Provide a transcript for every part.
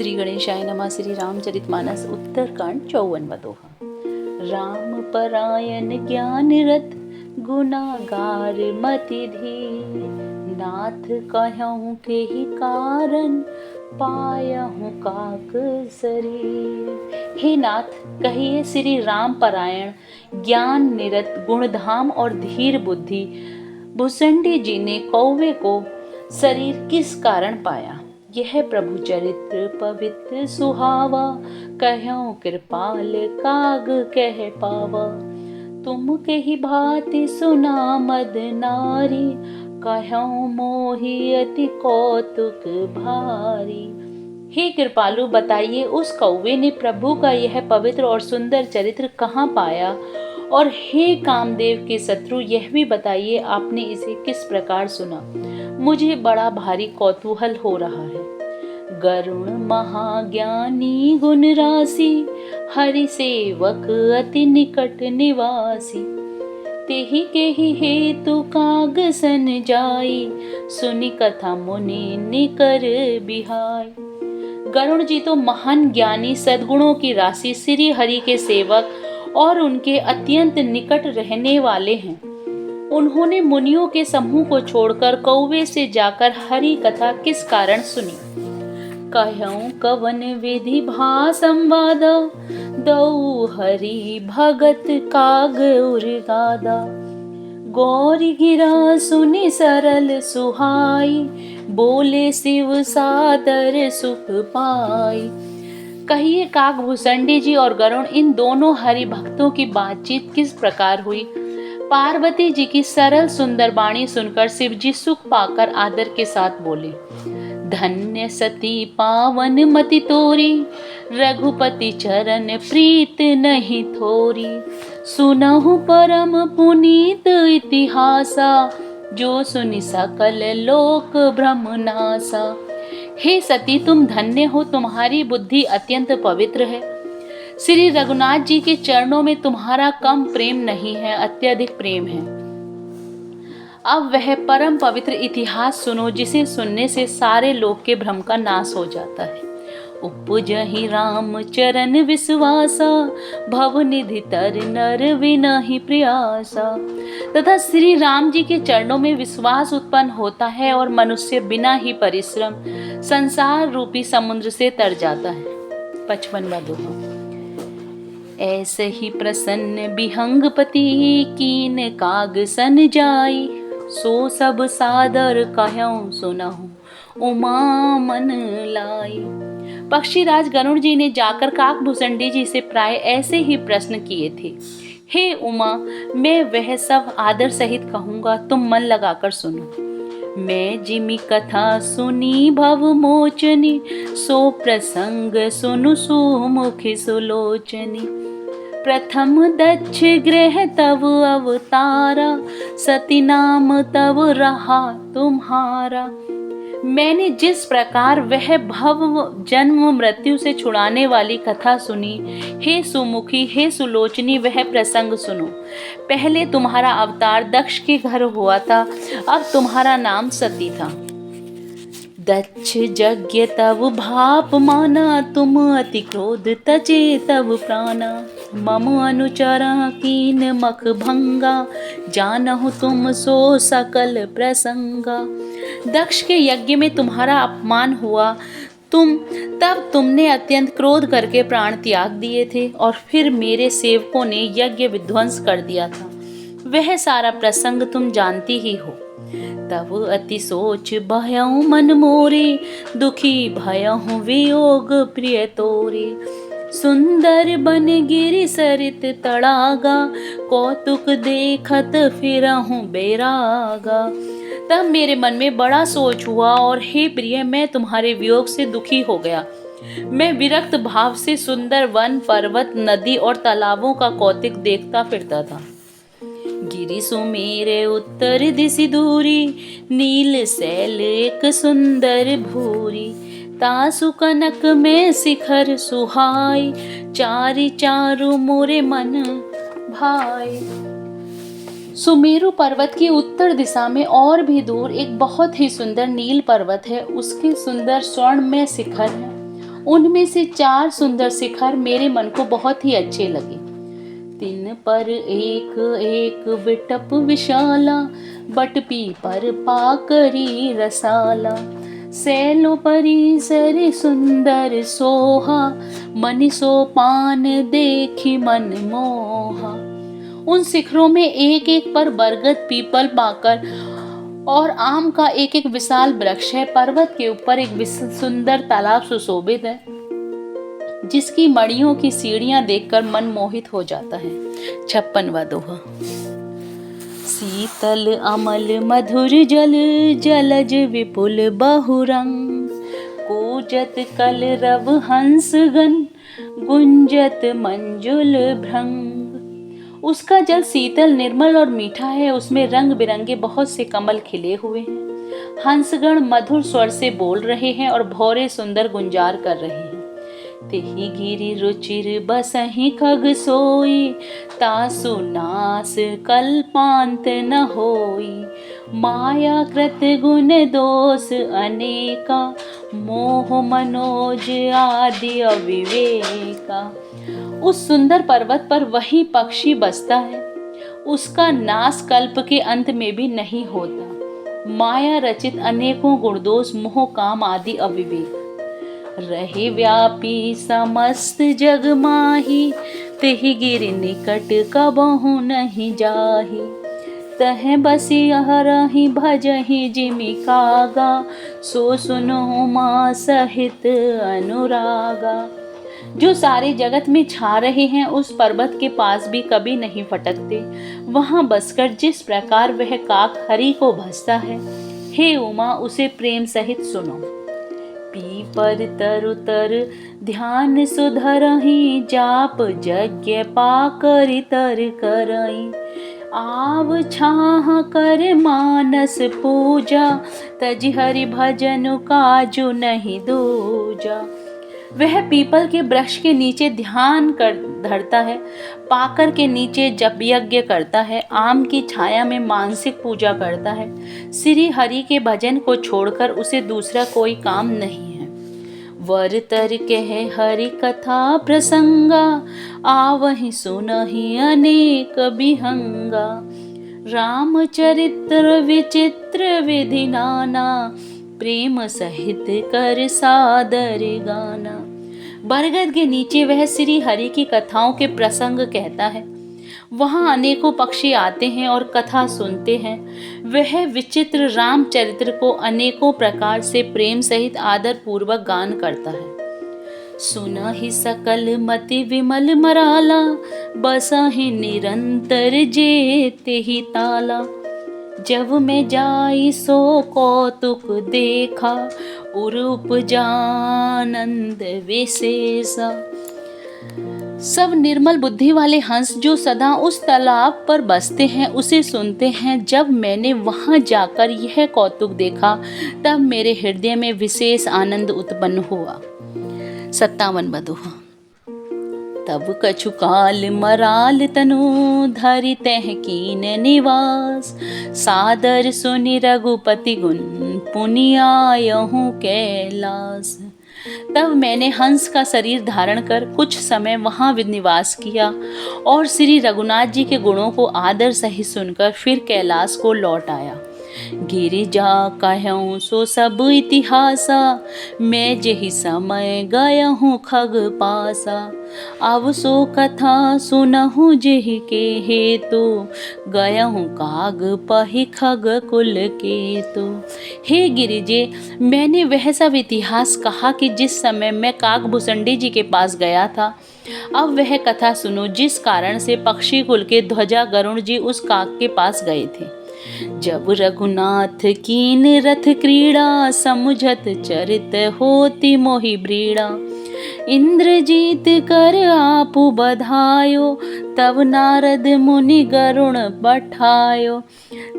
श्री गणेशाय नमः। श्री रामचरितमानस उत्तरकांड 54वां दोहा। राम परायण ज्ञान रत गुनागार मति धीर, नाथ कहूँ के ही कारण पायहूँ काक शरीर। हे नाथ, कहिए श्री राम परायण ज्ञान निरत गुणधाम और धीर बुद्धि भुसंडी जी ने कौवे को शरीर किस कारण पाया। यह प्रभु चरित्र पवित्र सुहावा, कहूँ कृपाल काग कह पावा। तुम के ही भांति सुना मद नारी, कहूँ मोहि अति कौतुक भारी। हे कृपालु, बताइए उस कौवे ने प्रभु का यह पवित्र और सुंदर चरित्र कहाँ पाया। और हे कामदेव के शत्रु, यह भी बताइए आपने इसे किस प्रकार सुना। मुझे बड़ा भारी कौतूहल हो रहा है। गरुण महाज्ञानी गुण राशि, हरि सेवक अति निकट निवासी। तेहि के ही हेतु काग सन जाई, सुनि कथा मुनि निकर बिहाय। गरुण जी तो महान ज्ञानी सद्गुणों की राशि, श्री हरि के सेवक और उनके अत्यंत निकट रहने वाले हैं। उन्होंने मुनियों के समूह को छोड़कर कौवे से जाकर हरि कथा किस कारण सुनी। कहूँ कवन विधि भा संवाद, दऊ हरि भगत काग उर्गादा। गौरी गिरा सुनि सरल सुहाई, बोले शिव सादर सुख पाई। कहिए काग भुसंडी जी और गरुण, इन दोनों हरि भक्तों की बातचीत किस प्रकार हुई। पार्वती जी की सरल सुंदर वाणी सुनकर शिव जी सुख पाकर आदर के साथ बोले। धन्य सती पावन मति तोरी, रघुपति चरण प्रीत नहीं थोरी। सुनहु परम पुनीत इतिहासा, जो सुनि सकल लोक भ्रम नासा। हे सती, तुम धन्य हो, तुम्हारी बुद्धि अत्यंत पवित्र है। श्री रघुनाथ जी के चरणों में तुम्हारा कम प्रेम नहीं है, अत्यधिक प्रेम है। अब वह परम पवित्र इतिहास सुनो, जिसे सुनने से सारे लोक के भ्रम का नाश हो जाता है। उपजहि राम चरण विश्वासा, भव निधि तर नर विनहि प्रयासा। तथा श्री राम जी के चरणों में विश्वास उत्पन्न होता है और मनुष्य बिना ही परिश्रम संसार रूपी समुद्र से तर जाता है। 55वां दोहा। ऐसे ही प्रसन्न बिहंगपति, कीन काग सन जाई। सो सब सादर कहूँ सुनहु, उमा मन लाई। पक्षीराज गरुड़ जी ने जाकर काक भुसंडी जी से प्राय ऐसे ही प्रश्न किए थे। हे उमा, मैं वह सब आदर सहित कहूँगा, तुम मन लगाकर सुनो। मैं जिमि कथा सुनी भव मोचनी, सो प्रसंग सुनु सुमुखी सुलोचनी। प्रथम दक्ष गृह तव अवतारा, सती नाम तव रहा तुम्हारा। मैंने जिस प्रकार वह भव जन्म मृत्यु से छुड़ाने वाली कथा सुनी, हे सुमुखी हे सुलोचनी, वह प्रसंग सुनो। पहले तुम्हारा अवतार दक्ष के घर हुआ था, अब तुम्हारा नाम सती था। दक्ष यज्ञ तव भाप माना, तुम अति क्रोध तजे तव प्राणा। मम अनुचरा कीन मख भंगा, जानहु तुम सो सकल प्रसंगा। दक्ष के यज्ञ में तुम्हारा अपमान हुआ, तब तुमने अत्यंत क्रोध करके प्राण त्याग दिए थे, और फिर मेरे सेवकों ने यज्ञ विध्वंस कर दिया था। वह सारा प्रसंग तुम जानती ही हो। तब अति सोच भयउ मन मोरे, दुखी भयउ वियोग प्रिय तोरे। सुंदर बन गिरि सरित तड़ागा, कौतुक देखत फिरहूँ बैरागा। तब मेरे मन में बड़ा सोच हुआ, और हे प्रिय, मैं तुम्हारे वियोग से दुखी हो गया। मैं विरक्त भाव से सुंदर वन पर्वत नदी और तालाबों का कौतुक देखता फिरता था। गिरि सुमेरे उत्तर दिशि दूरी, नील शैल एक सुंदर भूरी। तासु कनक में शिखर सुहाई, चारि चारु मोरे मन भाई। सुमेरु पर्वत की उत्तर दिशा में और भी दूर एक बहुत ही सुंदर नील पर्वत है। उसके सुंदर स्वर्ण में शिखर है उनमें से 4 सुंदर शिखर मेरे मन को बहुत ही अच्छे लगे। तिन पर एक एक विटप विशाला, बट पीपर पाकरी रसाला। सैलो परिसर सुंदर सोहा, मनि सोपान देखी मन मोहा। उन शिखरों में एक एक पर बरगद, पीपल, पाकर और आम का एक एक विशाल वृक्ष है। पर्वत के ऊपर एक सुंदर तालाब सुशोभित है, जिसकी मड़ियों की सीढ़ियां देखकर मन मोहित हो जाता है। 56वां दोहा। शीतल अमल मधुर जल, जलज विपुल बहुरंग। कूजत कलरव हंसगन, गुंजत मंजुल भृंग। उसका जल शीतल, निर्मल और मीठा है। उसमें रंग बिरंगे बहुत से कमल खिले हुए हैं। हंसगण मधुर स्वर से बोल रहे हैं और भौरे सुंदर गुंजार कर रहे हैं। तेहि गिरि रुचिर बसहि खग सोई, तासु नास कल्पांत न होई। माया कृत गुण दोष अनेका, मोह मनोज आदि अविवेका। उस सुंदर पर्वत पर वही पक्षी बसता है, उसका नाश कल्प के अंत में भी नहीं होता। माया रचित अनेकों गुणदोष, मोह, काम आदि अविवेक रहे व्यापी समस्त जग माही। तेहि गिरि निकट कबहु नहीं जाही। तह बसी हरहि भजहि जिमि कागा, सो सुनो माँ सहित अनुरागा। जो सारे जगत में छा रहे हैं, उस पर्वत के पास भी कभी नहीं फटकते। वहां बसकर जिस प्रकार वह काक हरि को भजता है, हे उमा, उसे प्रेम सहित सुनो। पीपर तरु तर ध्यान सुधरहि, जाप यज्ञ पाकरि तर करई। आव छाह कर मानस पूजा, तज हरि भजन काजु नहीं दूजा। वह पीपल के वृक्ष के नीचे ध्यान कर धरता है, पाकर के नीचे जप यज्ञ करता है, आम की छाया में मानसिक पूजा करता है। श्री हरि के भजन को छोड़कर उसे दूसरा कोई काम नहीं है। वर तर कह हरि कथा प्रसंगा, आवहि सुनहि अनेक बिहंगा। रामचरित्र विचित्र विधि नाना, प्रेम सहित कर सादर गाना। बरगद के नीचे वह श्री हरि की कथाओं के प्रसंग कहता है। वहां अनेकों पक्षी आते हैं और कथा सुनते हैं। वह विचित्र रामचरित्र को अनेकों प्रकार से प्रेम सहित आदर पूर्वक गान करता है। सुनहि सकल मति विमल मराला, बसहि निरंतर जेते ही ताला। जब मैं जाई सो कौतुक देखा, उपजानंद विशेषा। सब निर्मल बुद्धि वाले हंस जो सदा उस तालाब पर बसते हैं, उसे सुनते हैं। जब मैंने वहां जाकर यह कौतुक देखा, तब मेरे हृदय में विशेष आनंद उत्पन्न हुआ। 57वां दोहा। तब कछु काल मराल तनु, धरि तह कीन निवास। सादर सुनि रघुपति गुण, पुनि आयहु कैलास। तब मैंने हंस का शरीर धारण कर कुछ समय वहां निवास किया और श्री रघुनाथ जी के गुणों को आदर सहित सुनकर फिर कैलाश को लौट आया। गिरिजा कहूँ सो सब इतिहासा, मैं जेहि समय गयहूँ खग पासा। अब सो कथा सुनहु जेहि के हेतु, गयहूँ काग पहि खग कुल केतु। हे गिरिजे, मैंने वह सब इतिहास कहा कि जिस समय मैं काग भुसंडी जी के पास गया था। अब वह कथा सुनो जिस कारण से पक्षी कुल के ध्वजा गरुण जी उस काग के पास गए थे। जब रघुनाथ कीन रथ क्रीड़ा, समुझत चरित होती मोहि ब्रीड़ा। इंद्रजीत कर आपु बधायो, तब नारद मुनि गरुण पठायो।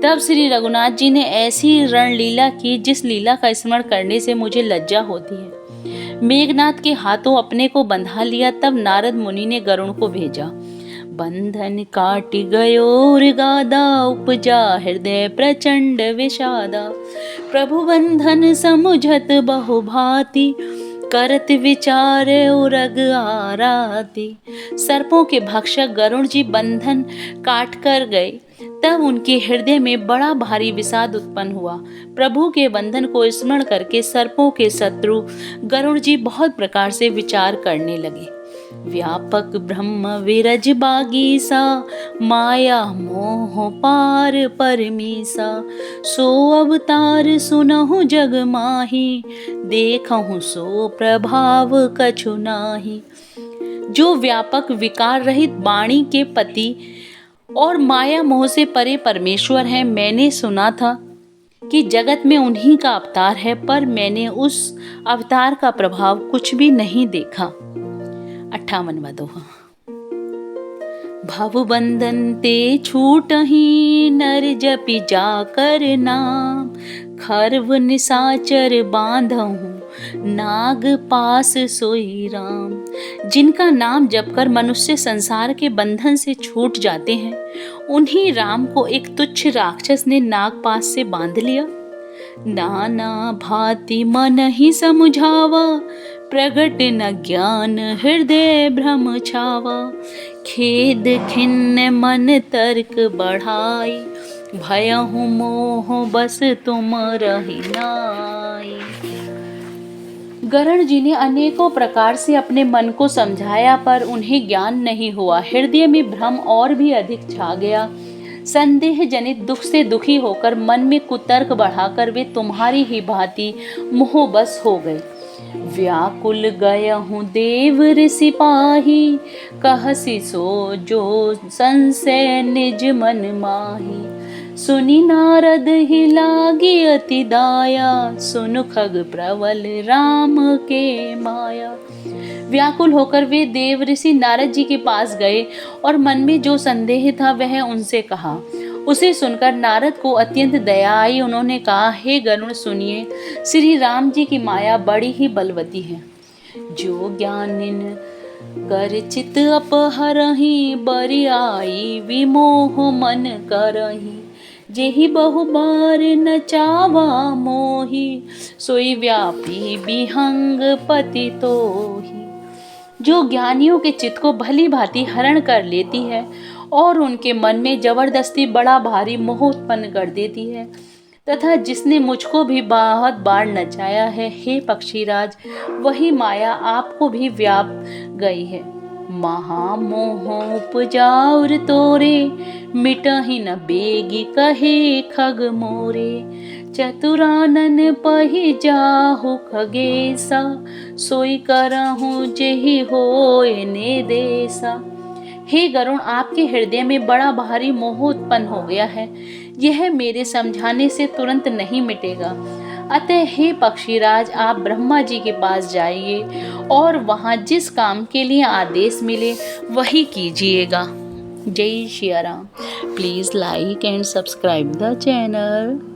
तब श्री रघुनाथ जी ने ऐसी रणलीला की जिस लीला का स्मरण करने से मुझे लज्जा होती है। मेघनाथ के हाथों अपने को बंधा लिया। तब नारद मुनि ने गरुण को भेजा। बंधन काट गयो गादा, उपजा हृदय प्रचंड विषादा। प्रभु बंधन समुझत बहु भांति, करत विचार उरग आराती। सर्पों के भक्षक गरुड़ जी बंधन काट कर गए। तब उनके हृदय में बड़ा भारी विषाद उत्पन्न हुआ। प्रभु के बंधन को स्मरण करके सर्पों के शत्रु गरुड़ जी बहुत प्रकार से विचार करने लगे। व्यापक ब्रह्म विरज बागीसा, माया मोह पार परमीसा। सो अवतार सुनहु जग माही, देखहु सो प्रभाव कछु नाही। जो व्यापक विकार रहित वाणी के पति और माया मोह से परे परमेश्वर हैं, मैंने सुना था कि जगत में उन्हीं का अवतार है, पर मैंने उस अवतार का प्रभाव कुछ भी नहीं देखा। 58वां दोहा। भव बंधन ते छूटहि, नर जपि जाकर नाम। खर्व निशाचर बांधहु, नाग पास सोई राम। जिनका नाम जपकर मनुष्य संसार के बंधन से छूट जाते हैं, उन्हीं राम को एक तुच्छ राक्षस ने नाग पास से बांध लिया। नाना भांति मन ही समुझावा, प्रगट न ज्ञान हृदय भ्रम छावा। खेद खिन्न मन तर्क बढ़ाई, भयहु मोह बस तुम रही नाई। गरुड़ जी ने अनेकों प्रकार से अपने मन को समझाया, पर उन्हें ज्ञान नहीं हुआ। हृदय में भ्रम और भी अधिक छा गया। संदेह जनित दुख से दुखी होकर मन में कुतर्क बढ़ाकर वे तुम्हारी ही भांति मोहबस हो गए। व्याकुल गयहु देव ऋषि पाही, कहसी सो जो संशय निज मन माही। सुनि नारद ही लागी अति दाया, सुन खग प्रबल राम के माया। व्याकुल होकर वे देव ऋषि नारद जी के पास गए और मन में जो संदेह था वह उनसे कहा। उसे सुनकर नारद को अत्यंत दया आई। उन्होंने कहा, हे गरुड़ सुनिए, श्री राम जी की माया बड़ी ही बलवती है। जो ज्ञानिन कर चित अपहरहि, बरियाई विमोह मन करहि। जेहि बहु बार न चावा मोहि, सोई व्यापी विहंग पति तोहि। जो ज्ञानियों के चित्त को भली भांति हरण कर लेती है और उनके मन में जबरदस्ती बड़ा भारी मोह उत्पन्न कर देती है, तथा जिसने मुझको भी बहुत बार नचाया है, हे पक्षीराज, वही माया आपको भी व्याप गई है। महामोह उपजाउर तोरे, मिटहि न बेगी कहे खग मोरे। चतुरानन पहि जाहु खगेसा, सोई करहु जेहि होए निदेसा। हे गरुण, आपके हृदय में बड़ा भारी मोह उत्पन्न हो गया है। यह मेरे समझाने से तुरंत नहीं मिटेगा। अतः हे पक्षीराज, आप ब्रह्मा जी के पास जाइए और वहाँ जिस काम के लिए आदेश मिले वही कीजिएगा। जय Shri Ram. Please like and subscribe the channel.